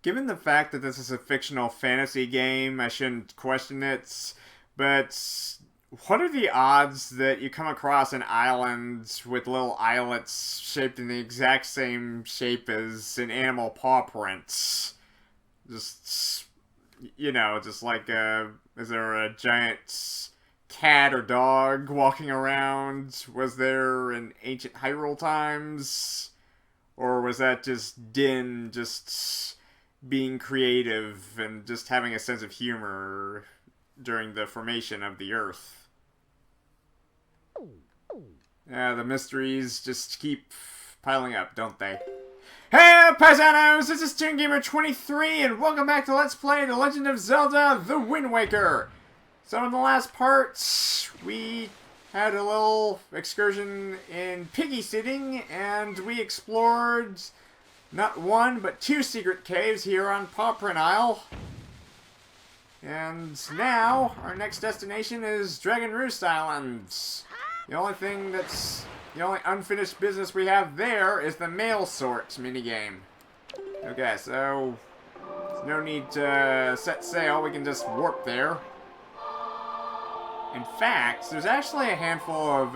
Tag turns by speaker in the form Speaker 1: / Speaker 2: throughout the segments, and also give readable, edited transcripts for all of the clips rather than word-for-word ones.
Speaker 1: given the fact that this is a fictional fantasy game, I shouldn't question it, but what are the odds that you come across an island with little islets shaped in the exact same shape as an animal paw prints? Just, just like, is there a giant cat or dog walking around? Was there in ancient Hyrule times? Or was that just Din just being creative and just having a sense of humor during the formation of the Earth? Yeah, the mysteries just keep piling up, don't they? Hey, paisanos! This is ToonGamer23, and welcome back to Let's Play The Legend of Zelda: The Wind Waker! So in the last part, we had a little excursion in piggy sitting, and we explored not one, but two secret caves here on Paw Print Isle. And now, our next destination is Dragon Roost Island. The only unfinished business we have there is the mail sort minigame. Okay, so there's no need to set sail, we can just warp there. In fact, there's actually a handful of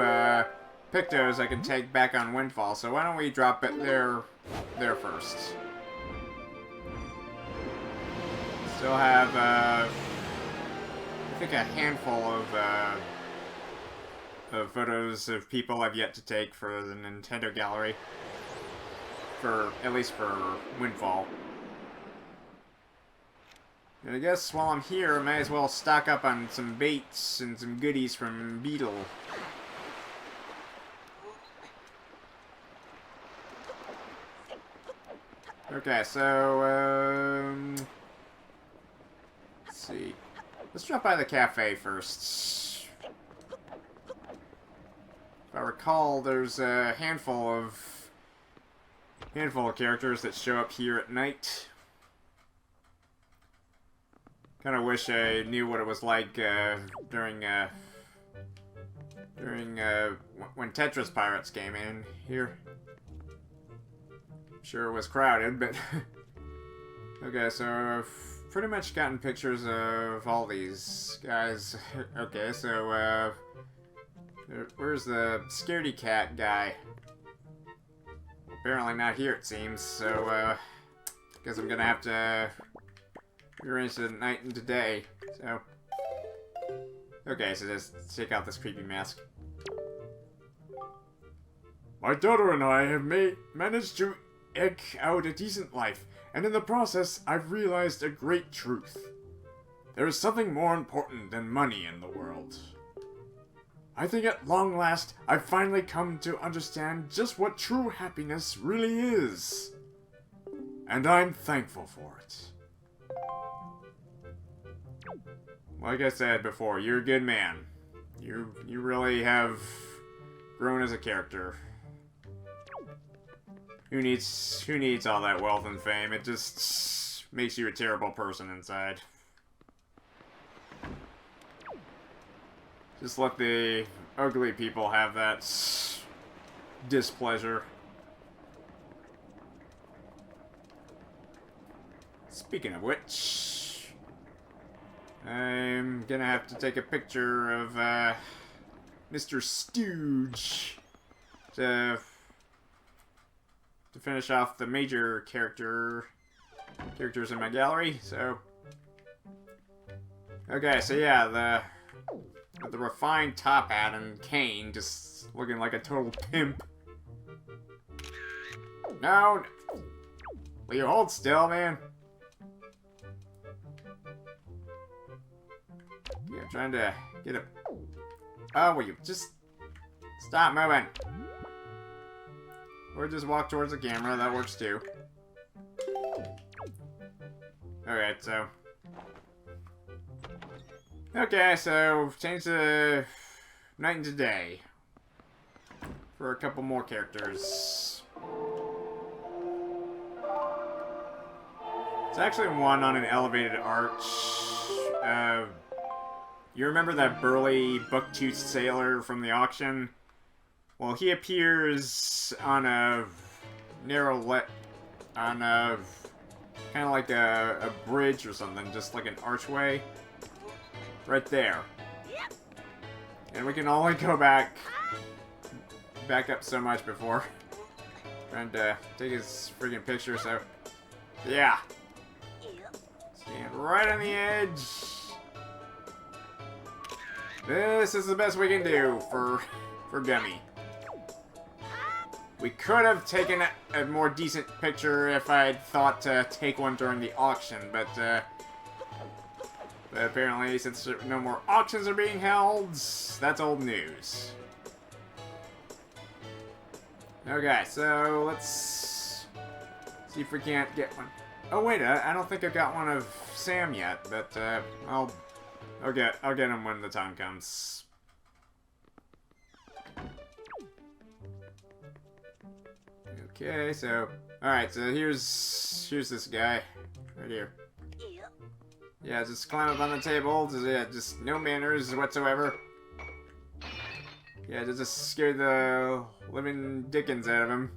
Speaker 1: Pictos I can take back on Windfall, so why don't we drop it there first. Still have, I think a handful of photos of people I've yet to take for the Nintendo gallery. At least for Windfall. And I guess while I'm here, I may as well stock up on some baits and some goodies from Beetle. Okay, so, let's see. Let's drop by the cafe first. If I recall, there's a handful of characters that show up here at night. Kind of wish I knew what it was like during when Tetris Pirates came in here. Sure it was crowded, but okay, so I've pretty much gotten pictures of all these guys. Okay, so where's the scaredy cat guy? Apparently not here, it seems. So guess I'm gonna have to rearrange the night and today. So okay, so just check out this creepy mask. My daughter and I have managed to eke out a decent life, and in the process, I've realized a great truth. There is something more important than money in the world. I think at long last, I've finally come to understand just what true happiness really is. And I'm thankful for it. Like I said before, you're a good man. You really have grown as a character. Who needs all that wealth and fame? It just makes you a terrible person inside. Just let the ugly people have that displeasure. Speaking of which, I'm gonna have to take a picture of Mr. Stooge to finish off the major characters in my gallery. So okay, so yeah, the refined top hat and cane, just looking like a total pimp. No, will you hold still, man? Yeah, I'm trying to get a... Oh, will you just stop moving? Or just walk towards the camera, that works too. Alright, so... Okay, so change the night into day. For a couple more characters. It's actually one on an elevated arch. You remember that burly, buck-toothed sailor from the auction? Well, he appears on a Kind of like a bridge or something, just like an archway. Right there. And we can only go back up so much before trying to take his freaking picture, so yeah. Stand right on the edge. This is the best we can do for Gummy. We could have taken a more decent picture if I'd thought to take one during the auction, but apparently, since no more auctions are being held, that's old news. Okay, so let's see if we can't get one. Oh wait, I don't think I've got one of Sam yet, but I'll get him when the time comes. Okay, so alright, so here's this guy right here. Yeah, just climb up on the table. Just no manners whatsoever. Yeah, just scare the living dickens out of him.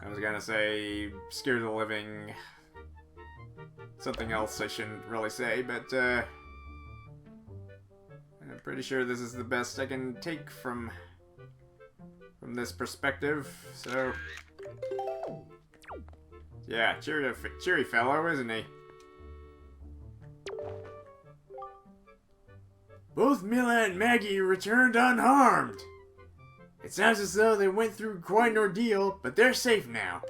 Speaker 1: I was gonna say scare the living... something else I shouldn't really say, but I'm pretty sure this is the best I can take from this perspective, so... Yeah, cheery fellow, isn't he? Both Mila and Maggie returned unharmed. It sounds as though they went through quite an ordeal, but they're safe now.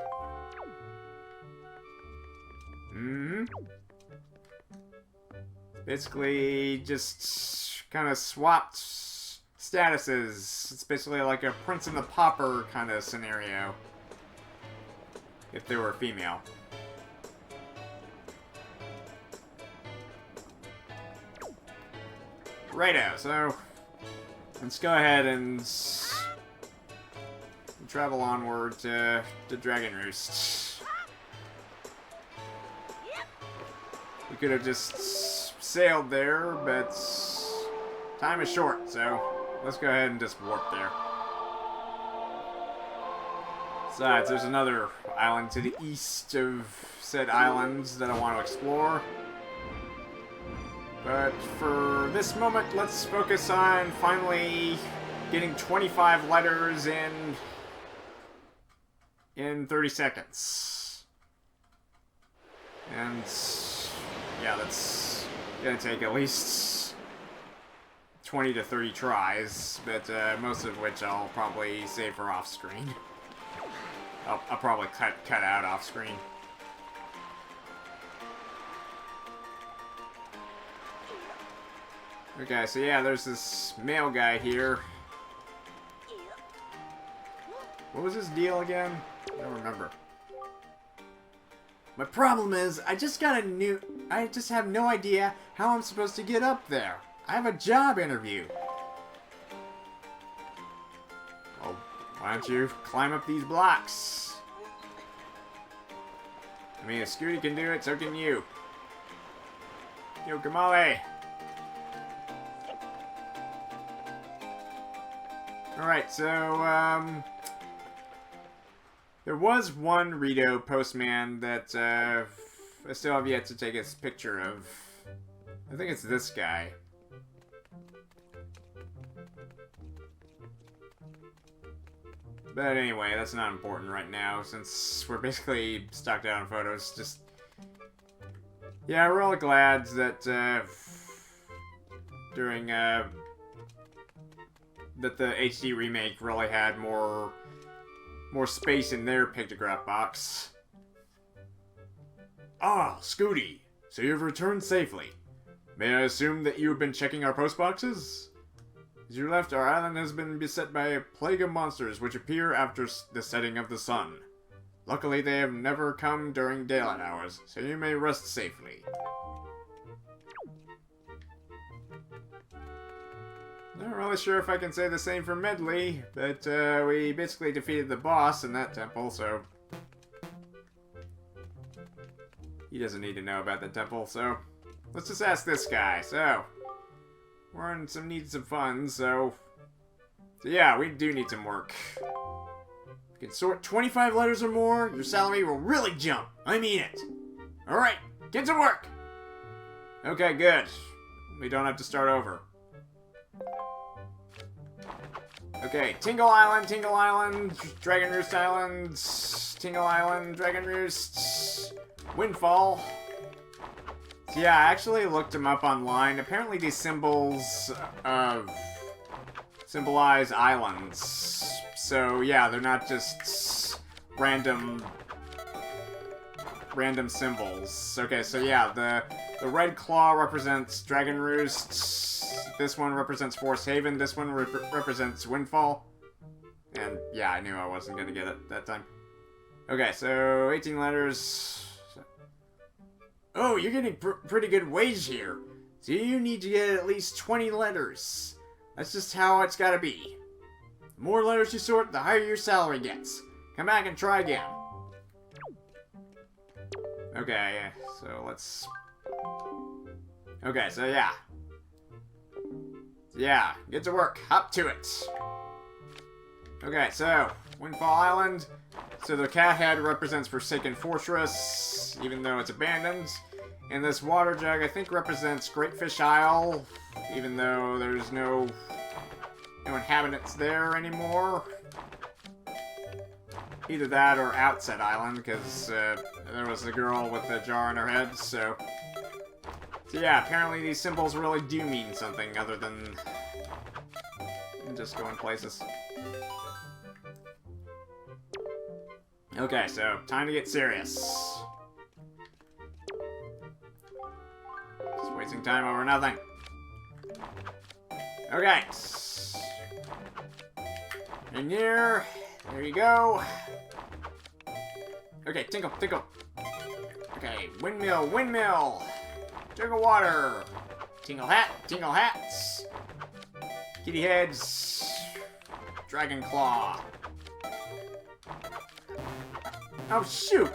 Speaker 1: Basically, just kind of swapped statuses. It's basically like a Prince and the Pauper kind of scenario. If they were female. Righto, so let's go ahead and travel onward to Dragon Roost. We could have just sailed there, but time is short, so let's go ahead and just warp there. Besides, there's another island to the east of said islands that I want to explore. But for this moment, let's focus on finally getting 25 letters in 30 seconds. And yeah, that's gonna take at least 20 to 30 tries, but most of which I'll probably save for off screen. I'll probably cut out off screen. Okay, so yeah, there's this male guy here. What was his deal again? I don't remember. My problem is, I just have no idea how I'm supposed to get up there. I have a job interview. Well, why don't you climb up these blocks? I mean, if Scooty can do it, so can you. Yo, Kamale! Alright, so, there was one Rito postman that, I still have yet to take a picture of. I think it's this guy. But anyway, that's not important right now, since we're basically stocked out on photos. Just, yeah, we're all glad that, during, that the HD remake really had more space in their pictograph box. Ah, Scooty, so you've returned safely. May I assume that you have been checking our post boxes? As you left, our island has been beset by a plague of monsters which appear after the setting of the sun. Luckily, they have never come during daylight hours, so you may rest safely. Not really sure if I can say the same for Medley, but we basically defeated the boss in that temple, so he doesn't need to know about the temple, so let's just ask this guy. So we're in need some funds, so yeah, we do need some work. you can sort 25 letters or more, your salary will really jump. I mean it. Alright, get to work! Okay, good. We don't have to start over. Okay, Tingle Island, Dragon Roost Island, Tingle Island, Dragon Roost, Windfall. So yeah, I actually looked them up online. Apparently these symbols symbolize islands. So yeah, they're not just random symbols. Okay, so yeah, the red claw represents Dragon Roost. This one represents Forest Haven. This one represents Windfall. And yeah, I knew I wasn't gonna get it that time. Okay, so 18 letters. Oh, you're getting pretty good wage here. So you need to get at least 20 letters. That's just how it's gotta be. The more letters you sort, the higher your salary gets. Come back and try again. Okay, so let's... Okay, so yeah. Yeah, get to work. Up to it. Okay, so, Windfall Island. So the cat head represents Forsaken Fortress, even though it's abandoned. And this water jug, I think, represents Great Fish Isle, even though there's no inhabitants there anymore. Either that or Outset Island, because there was a girl with a jar on her head, so yeah, apparently these symbols really do mean something other than just going places. Okay, so time to get serious. Just wasting time over nothing. Okay. In here. There you go. Okay, tinkle. Okay, windmill. Jug of water. Tingle hats. Kitty heads. Dragon claw. Oh, shoot!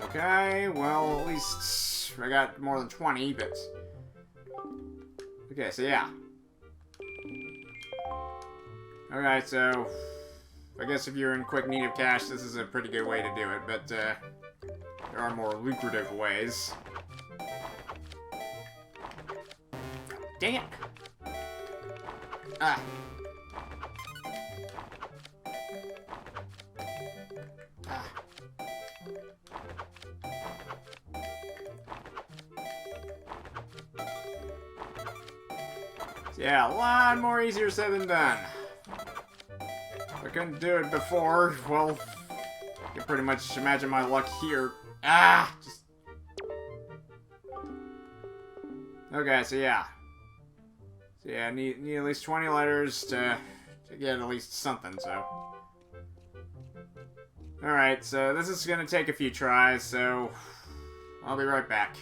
Speaker 1: Okay, well, at least I got more than 20, but... Okay, so yeah. Alright, so... I guess if you're in quick need of cash, this is a pretty good way to do it, but, there are more lucrative ways. Dang it! Ah. Yeah, a lot more easier said than done. If I couldn't do it before, well, you can pretty much imagine my luck here. Ah! Just... Okay, so yeah. So yeah, I need at least 20 letters to get at least something, so... Alright, so this is gonna take a few tries, so... I'll be right back.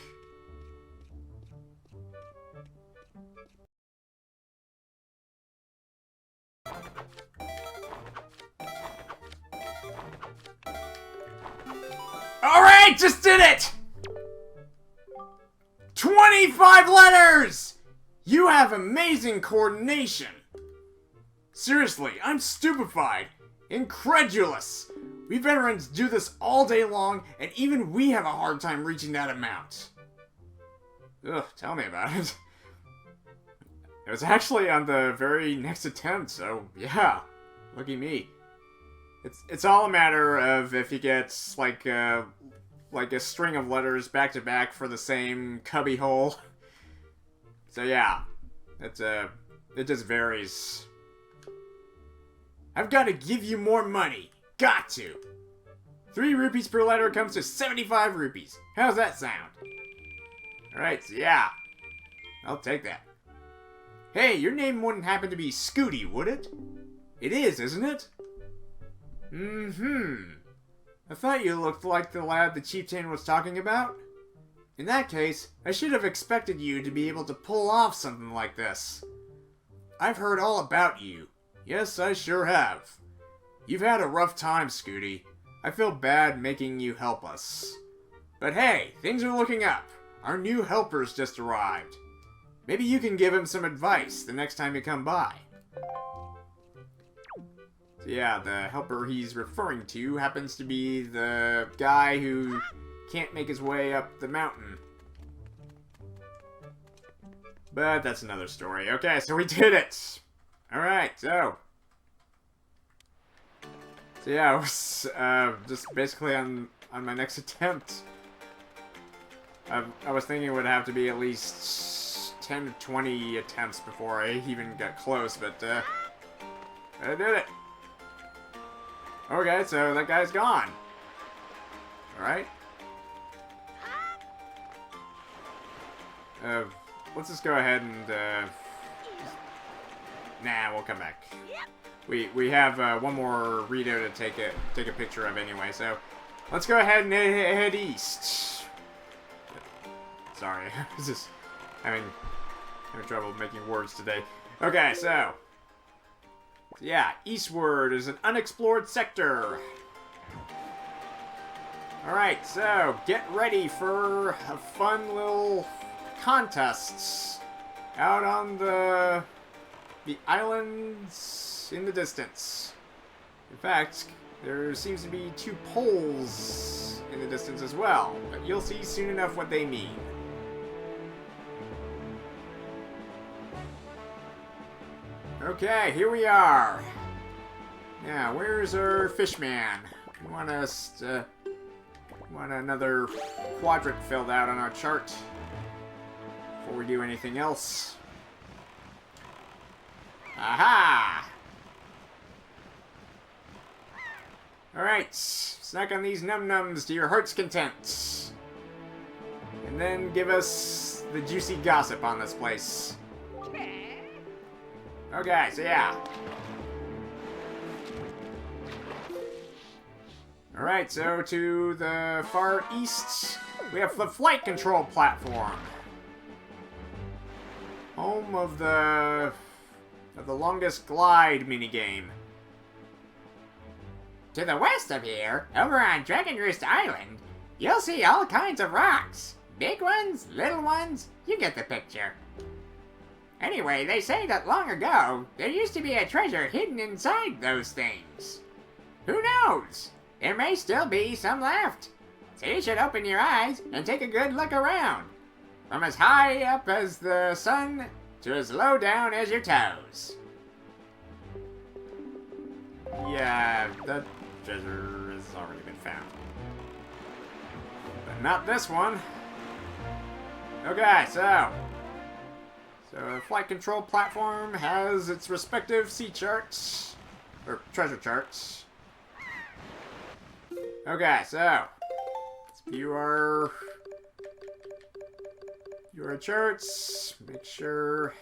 Speaker 1: Alright, just did it! 25 letters! You have amazing coordination. Seriously, I'm stupefied. Incredulous. We veterans do this all day long, and even we have a hard time reaching that amount. Ugh, tell me about it. It was actually on the very next attempt, so yeah, lucky me. It's all a matter of if he gets like a string of letters back to back for the same cubby hole. So yeah, it just varies. I've got to give you more money. Got to. 3 rupees per letter comes to 75 rupees. How's that sound? Alright, so yeah. I'll take that. Hey, your name wouldn't happen to be Scooty, would it? It is, isn't it? I thought you looked like the lad the chieftain was talking about. In that case, I should have expected you to be able to pull off something like this. I've heard all about you. Yes, I sure have. You've had a rough time, Scooty. I feel bad making you help us. But hey, things are looking up. Our new helper's just arrived. Maybe you can give him some advice the next time you come by. So yeah, the helper he's referring to happens to be the guy who can't make his way up the mountain. But that's another story. Okay, so we did it! Alright, so yeah, I was just basically on my next attempt. I was thinking it would have to be at least 10 to 20 attempts before I even got close, but I did it. Okay, so that guy's gone. Alright. Let's just go ahead and nah, we'll come back. We have one more Rito to take a picture of anyway, so let's go ahead and head east. Sorry, I was just having trouble making words today. Okay, so yeah, eastward is an unexplored sector. Alright, so get ready for a fun little contest out on the islands in the distance. In fact, there seems to be 2 poles in the distance as well, but you'll see soon enough what they mean. Okay, here we are. Now, where's our fishman? We want us to want another quadrant filled out on our chart before we do anything else. Aha! Alright, snack on these num-nums to your heart's content. And then give us the juicy gossip on this place. Okay, so yeah. Alright, so to the far east, we have the flight control platform. Home of the longest glide minigame.
Speaker 2: To the west of here, over on Dragon Roost Island, you'll see all kinds of rocks. Big ones, little ones, you get the picture. Anyway, they say that long ago, there used to be a treasure hidden inside those things. Who knows? There may still be some left. So you should open your eyes and take a good look around. From as high up as the sun to as low down as your toes.
Speaker 1: Yeah, that treasure has already been found. But not this one. Okay, so the flight control platform has its respective sea charts, or treasure charts. Okay, so let's view our charts. Make sure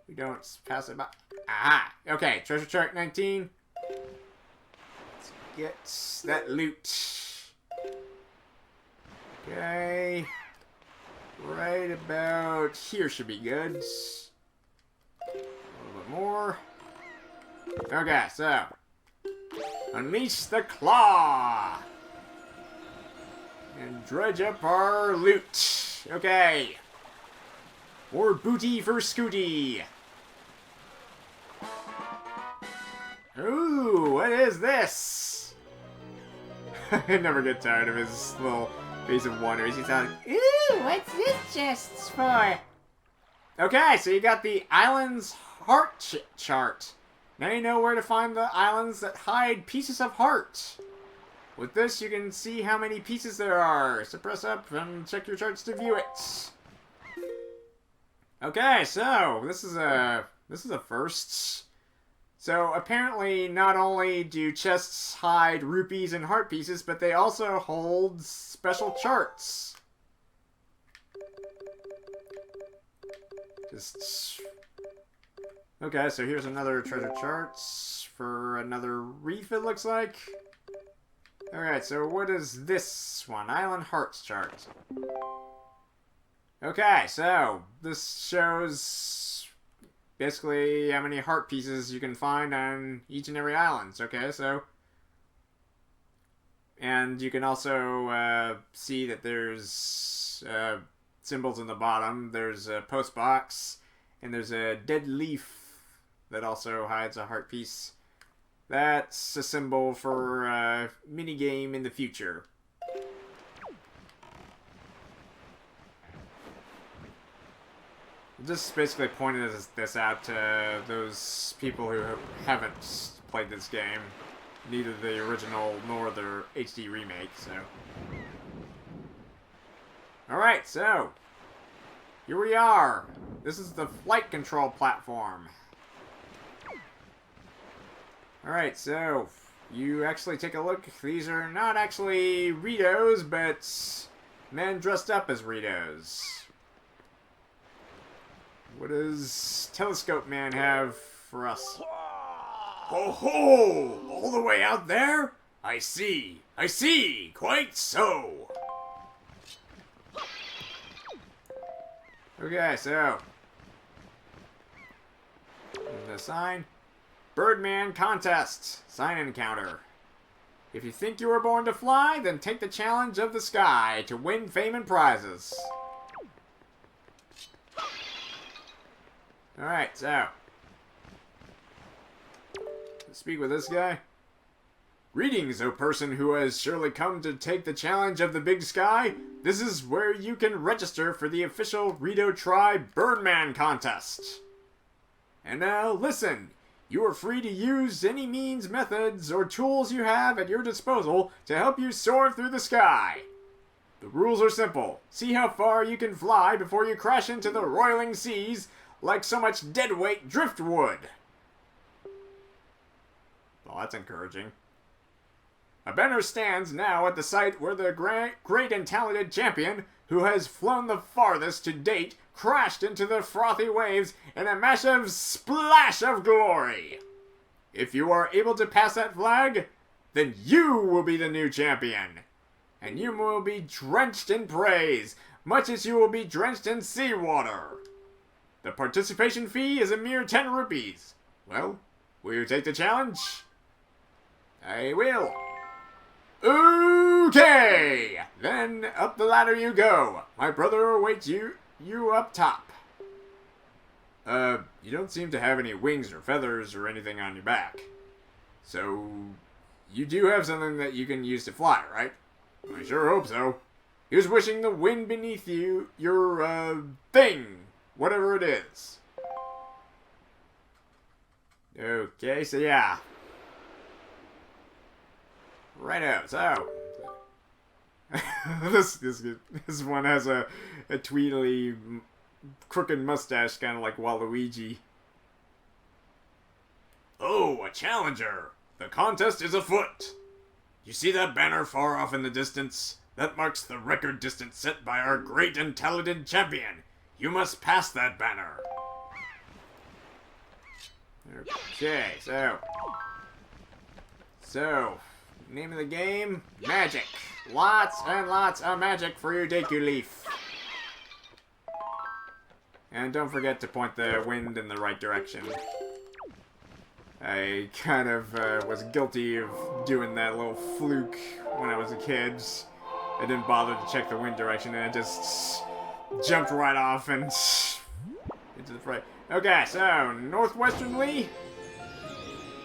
Speaker 1: we don't pass it by. Aha! Okay, treasure chart 19. Let's get that loot. Okay. Right about here should be good. A little bit more. Okay, so unleash the claw and dredge up our loot. Okay, more booty for Scooty. Ooh, what is this? I never get tired of his little face of wonder. He's like,
Speaker 2: Ooh, what's this chests for?
Speaker 1: okay, so you got the island's heart chart. Now you know where to find the islands that hide pieces of heart. With this, you can see how many pieces there are. So press up and check your charts to view it. Okay, so this is a first. So apparently, not only do chests hide rupees and heart pieces, but they also hold special charts. Okay, so here's another treasure chart for another reef, it looks like. Alright, so what is this one? Island Hearts chart. Okay, so this shows basically how many heart pieces you can find on each and every island. Okay, so and you can also see that there's symbols in the bottom. There's a post box, and there's a dead leaf that also hides a heart piece. That's a symbol for a minigame in the future. Just basically pointed this out to those people who haven't played this game. Neither the original nor the HD remake, so. Alright, so. Here we are. This is the flight control platform. Alright, so. You actually take a look. These are not actually Ritos, but men dressed up as Ritos. What does Telescope Man have for us? Ho ho! All the way out there? I see, quite so. Okay, so. The sign. Birdman Contest. Sign encounter. If you think you were born to fly, then take the challenge of the sky to win fame and prizes. Alright, so. Let's speak with this guy. Greetings, O person who has surely come to take the challenge of the big sky. This is where you can register for the official Rito Tribe Birdman Contest. And now, listen. You are free to use any means, methods, or tools you have at your disposal to help you soar through the sky. The rules are simple. See how far you can fly before you crash into the roiling seas like so much deadweight driftwood. Well, that's encouraging. A banner stands now at the site where the great and talented champion, who has flown the farthest to date, crashed into the frothy waves in a massive splash of glory. If you are able to pass that flag, then you will be the new champion. And you will be drenched in praise, much as you will be drenched in seawater. The participation fee is a mere 10 rupees. Well, will you take the challenge? I will. Okay! Then up the ladder you go. My brother awaits you up top. You don't seem to have any wings or feathers or anything on your back. So, you do have something that you can use to fly, right? I sure hope so. Here's wishing the wind beneath you, your, thing. Whatever it is. Okay, so yeah. Righto, so. this one has a tweedly crooked mustache, kind of like Waluigi. Oh, a challenger! The contest is afoot! You see that banner far off in the distance? That marks the record distance set by our great and talented champion. You must pass that banner. Okay, so, name of the game, magic. Lots and lots of magic for your Deku Leaf. And don't forget to point the wind in the right direction. I kind of was guilty of doing that little fluke when I was a kid. I didn't bother to check the wind direction and I just jumped right off and into the fray. Okay, so northwesternly.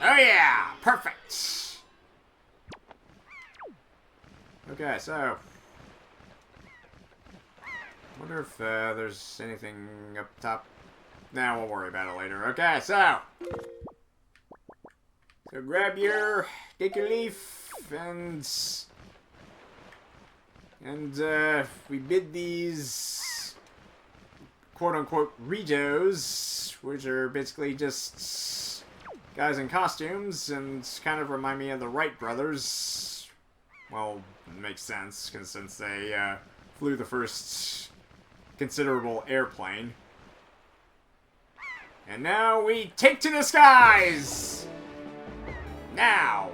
Speaker 1: Oh yeah, perfect. Okay, so wonder if there's anything up top. Nah, we'll worry about it later. Okay, so grab your Deku Leaf and we bid these quote-unquote Ritos, which are basically just guys in costumes and kind of remind me of the Wright brothers. Well, it makes sense, because since they flew the first considerable airplane. And now we take to the skies! Now!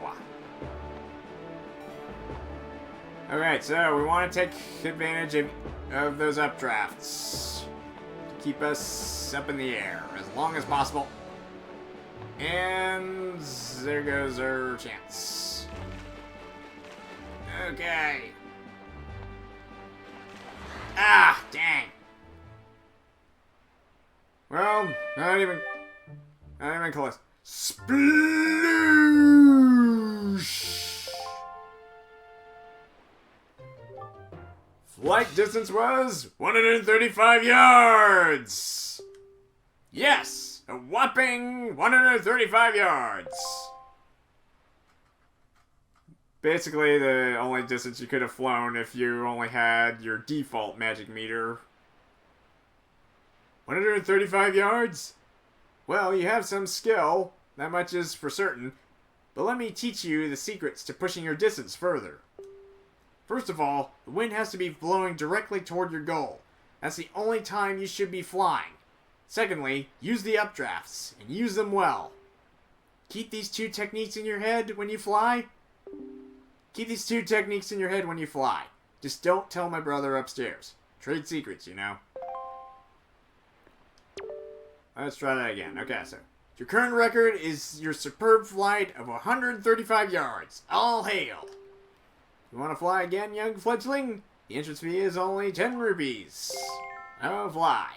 Speaker 1: Alright, so we want to take advantage of those updrafts to keep us up in the air as long as possible. And there goes our chance. Okay. Ah, dang. Well, not even... Not even close. Sploosh! Flight distance was 135 yards! Yes! A whopping 135 yards! Basically the only distance you could have flown if you only had your default magic meter. 135 yards? Well, you have some skill, that much is for certain, but let me teach you the secrets to pushing your distance further. First of all, the wind has to be blowing directly toward your goal. That's the only time you should be flying. Secondly, use the updrafts, and use them well. Keep these two techniques in your head when you fly. Keep these two techniques in your head when you fly. Just don't tell my brother upstairs. Trade secrets, you know. Let's try that again. Okay, so your current record is your superb flight of 135 yards. All hail. You want to fly again, young fledgling? The entrance fee is only 10 rupees. Oh, fly.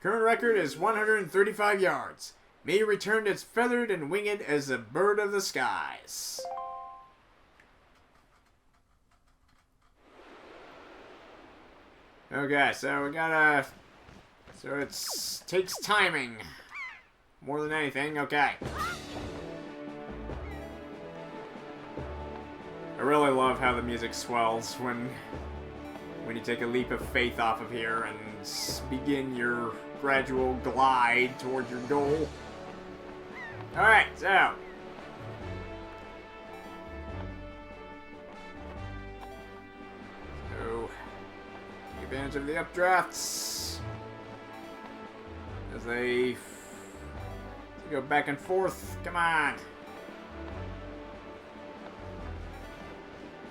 Speaker 1: Current record is 135 yards. May you return as feathered and winged as a bird of the skies. Okay, so we gotta... So it takes timing. More than anything, okay. I really love how the music swells when you take a leap of faith off of here and begin your gradual glide toward your goal. Alright, so. Take advantage of the updrafts. As they go back and forth. Come on.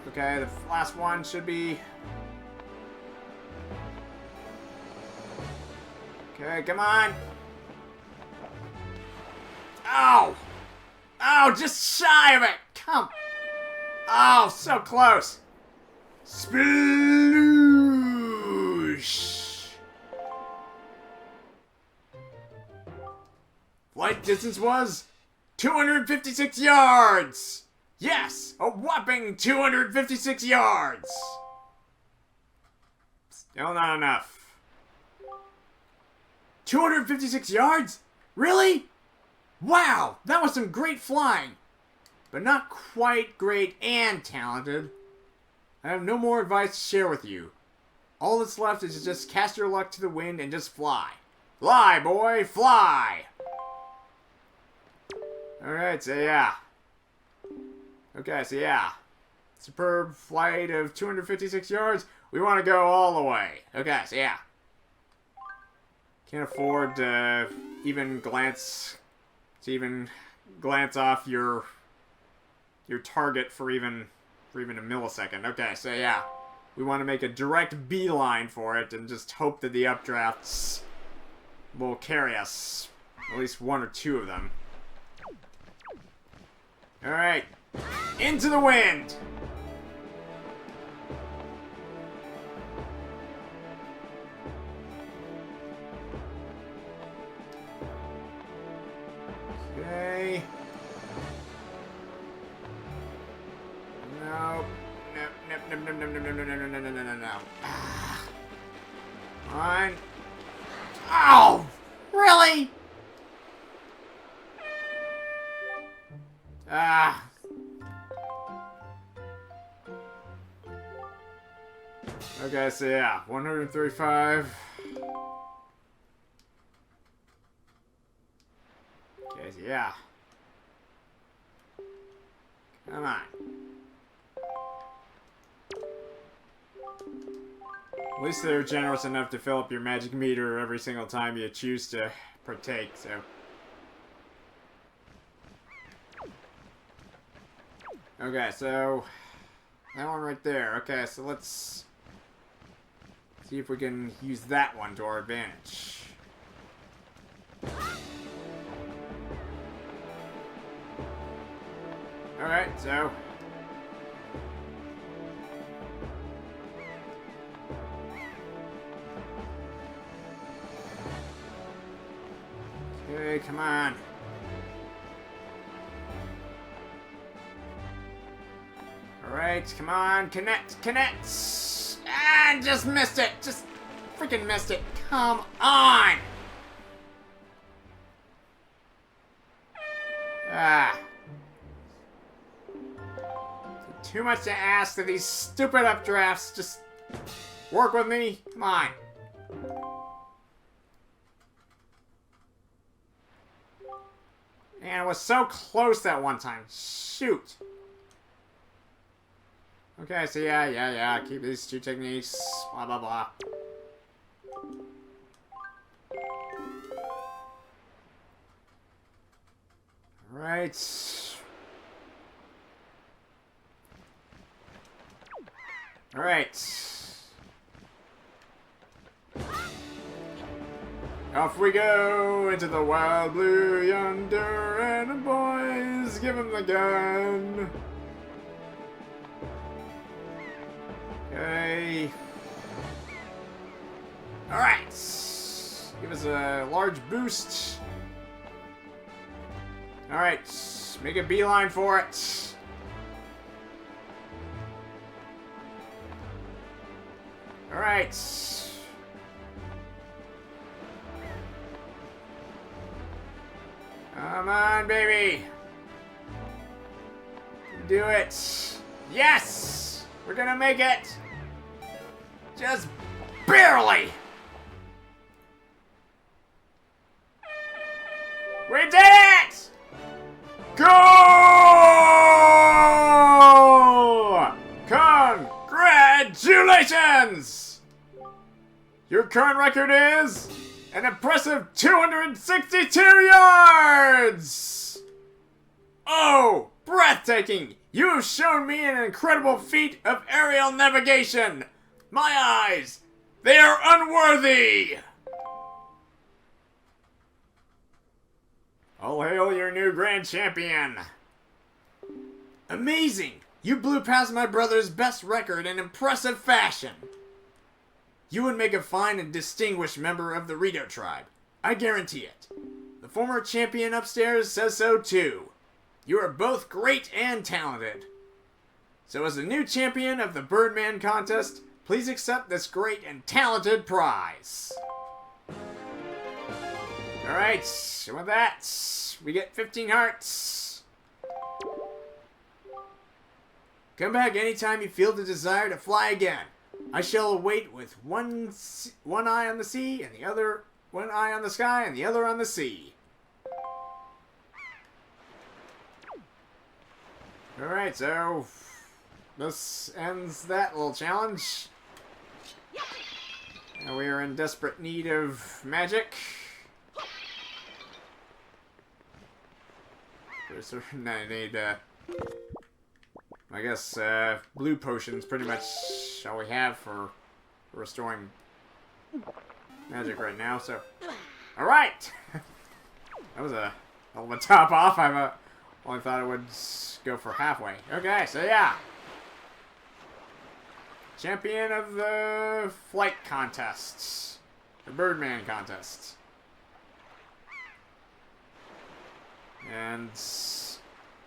Speaker 1: Okay, the last one should be... Okay, come on. Oh! Oh, just shy of it! Come! Oh, so close! Sploosh! Flight distance was 256 yards! Yes! A whopping 256 yards! Still not enough. 256 yards? Really? Wow! That was some great flying! But not quite great and talented. I have no more advice to share with you. All that's left is to just cast your luck to the wind and just fly. Fly, boy, fly! Alright, so yeah. Okay, so yeah. Superb flight of 256 yards. We want to go all the way. Okay, so yeah. Can't afford to even glance off your target for even a millisecond. Okay, so yeah. We want to make a direct beeline for it and just hope that the updrafts will carry us. At least one or two of them. Alright. Into the wind! Okay. No. No. Come on. Oh! Really? Ah. Okay, so yeah, 135. Okay, so yeah. Come on. At least they're generous enough to fill up your magic meter every single time you choose to partake, so. Okay, so that one right there. Okay, so let's see if we can use that one to our advantage. Alright, so Okay, come on. Alright, come on, connect, connect! Ah, just missed it! Just freaking missed it! Come on! Ah. Too much to ask of these stupid updrafts. Just work with me. Come on. Man, I was so close that one time. Shoot. Okay, so yeah. Keep these two techniques. Blah, blah, blah. Alright. Alright. Off we go into the wild blue yonder, and the boys give him the gun. Okay. Alright. Give us a large boost. Alright. Make a beeline for it. Alright. Come on, baby. Do it. Yes! We're gonna make it. Just barely. We did it! Go! Congratulations! Your current record is an impressive 262 yards! Oh, breathtaking! You have shown me an incredible feat of aerial navigation! My eyes, they are unworthy! All hail your new grand champion! Amazing! You blew past my brother's best record in impressive fashion! You would make a fine and distinguished member of the Ritos tribe. I guarantee it. The former champion upstairs says so too. You are both great and talented. So as the new champion of the Birdman contest, please accept this great and talented prize. Alright, and with that, we get 15 hearts. Come back anytime you feel the desire to fly again. I shall await with one eye on the sea and the other, one eye on the sky and the other on the sea. Alright, so this ends that little challenge. And we are in desperate need of magic. I need, I guess, blue potions pretty much all we have for restoring magic right now, so. Alright! That was a hell of a top off. I only thought it would go for halfway. Okay, so yeah. Champion of the flight contests. The Birdman contests. And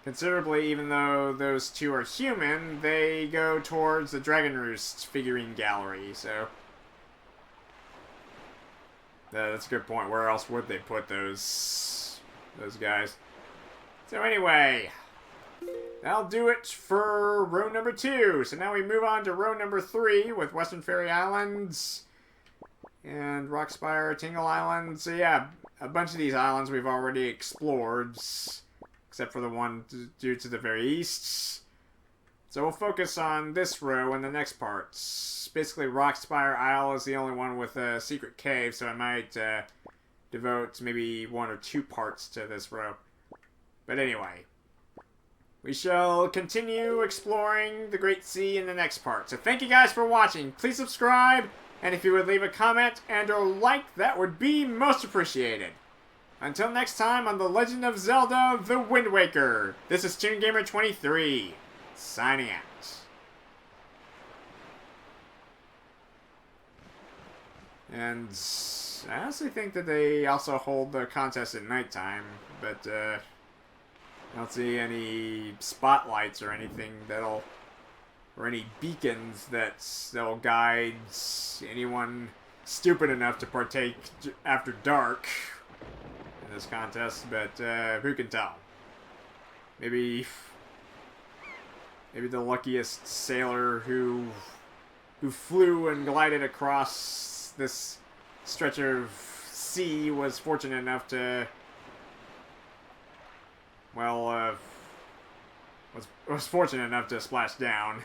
Speaker 1: considerably, even though those two are human, they go towards the Dragon Roost figurine gallery, so. That's a good point. Where else would they put those guys? So anyway, that'll do it for row number 2. So now we move on to row number 3 with Western Fairy Islands and Rockspire, Tingle Island. So yeah, a bunch of these islands we've already explored, except for the one due to the very east. So we'll focus on this row and the next parts. Basically, Rockspire Isle is the only one with a secret cave, so I might devote maybe 1 or 2 parts to this row. But anyway, we shall continue exploring the Great Sea in the next part. So thank you guys for watching. Please subscribe, and if you would leave a comment and or like, that would be most appreciated. Until next time on The Legend of Zelda: The Wind Waker, this is ToonGamer23, signing out. And I honestly think that they also hold the contest at nighttime, but I don't see any spotlights or anything or any beacons that'll guide anyone stupid enough to partake after dark in this contest, but who can tell? Maybe the luckiest sailor who flew and glided across this stretch of sea was fortunate enough to, well, was fortunate enough to splash down.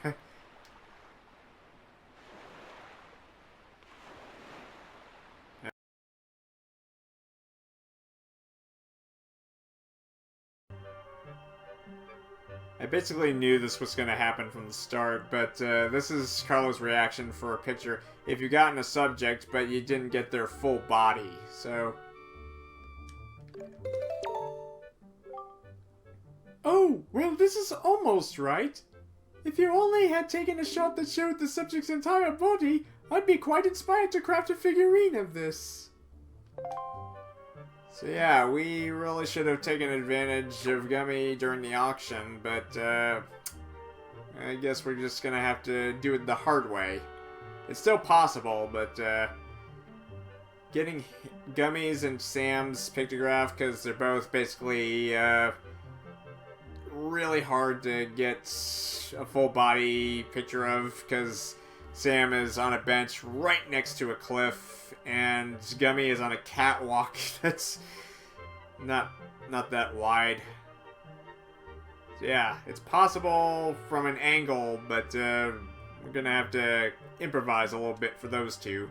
Speaker 1: I basically knew this was going to happen from the start, but this is Carlo's reaction for a picture. If you gotten a subject, but you didn't get their full body, so... Oh, well, this is almost right. If you only had taken a shot that showed the subject's entire body, I'd be quite inspired to craft a figurine of this. So yeah, we really should have taken advantage of Gummy during the auction, but I guess we're just gonna have to do it the hard way. It's still possible, but getting Gummy's and Sam's pictograph, because they're both basically really hard to get a full body picture of, because Sam is on a bench right next to a cliff, and Gummy is on a catwalk that's not that wide. So yeah, it's possible from an angle, but we're gonna have to improvise a little bit for those two.